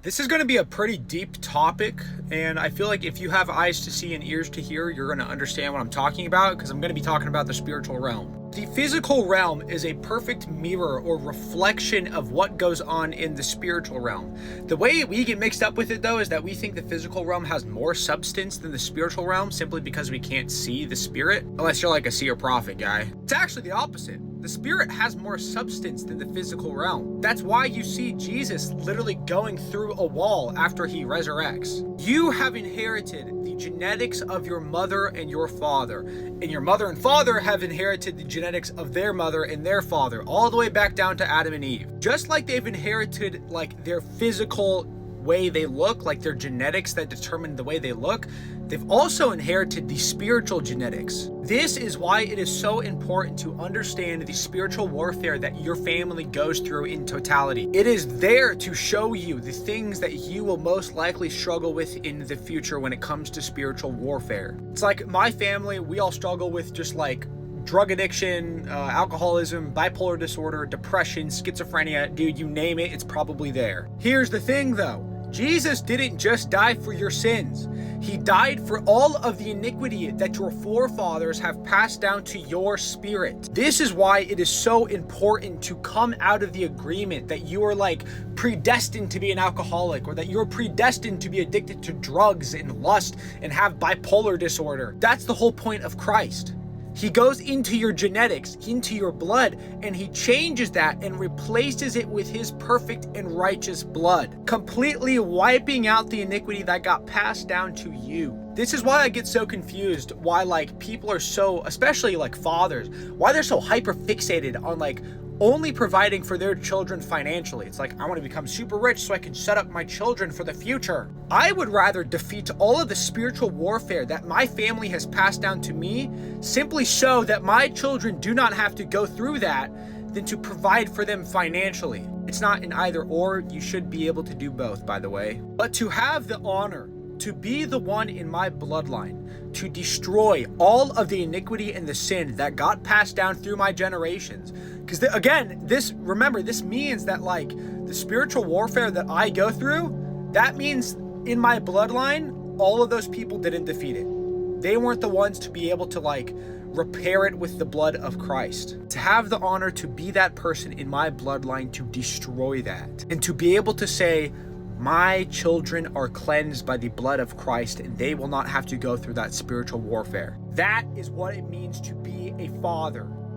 This is going to be a pretty deep topic, and I feel like if you have eyes to see and ears to hear, you're going to understand what I'm talking about, because I'm going to be talking about the spiritual realm. The physical realm is a perfect mirror or reflection of what goes on in the spiritual realm. The way we get mixed up with it, though, is that we think the physical realm has more substance than the spiritual realm simply because we can't see the spirit, unless you're like a seer prophet guy. It's actually the opposite. The spirit has more substance than the physical realm. That's why you see Jesus literally going through a wall after he resurrects. You have inherited the genetics of your mother and your father, and your mother and father have inherited the genetics of their mother and their father, all the way back down to Adam and Eve. Just like they've inherited like their physical way they look, like their genetics that determine the way they look, they've also inherited the spiritual genetics. This is why it is so important to understand the spiritual warfare that your family goes through in totality. It is there to show you the things that you will most likely struggle with in the future when it comes to spiritual warfare. It's like my family, we all struggle with just like drug addiction, alcoholism, bipolar disorder, depression, schizophrenia. Dude, you name it, it's probably there. Here's the thing though. Jesus didn't just die for your sins. He died for all of the iniquity that your forefathers have passed down to your spirit. This is why it is so important to come out of the agreement that you are like predestined to be an alcoholic, or that you're predestined to be addicted to drugs and lust and have bipolar disorder. That's the whole point of Christ. He goes into your genetics, into your blood, and he changes that and replaces it with his perfect and righteous blood, completely wiping out the iniquity that got passed down to you. This is why I get so confused, why like people are so, especially like fathers, why they're so hyper fixated on like only providing for their children financially. It's like, I want to become super rich so I can set up my children for the future. I would rather defeat all of the spiritual warfare that my family has passed down to me, simply so that my children do not have to go through that, than to provide for them financially. It's not an either or. You should be able to do both, by the way. But to have the honor to be the one in my bloodline to destroy all of the iniquity and the sin that got passed down through my generations. Because again, this means that like the spiritual warfare that I go through, that means in my bloodline, all of those people didn't defeat it. They weren't the ones to be able to like repair it with the blood of Christ. To have the honor to be that person in my bloodline to destroy that, and to be able to say, my children are cleansed by the blood of Christ and they will not have to go through that spiritual warfare. That is what it means to be a father.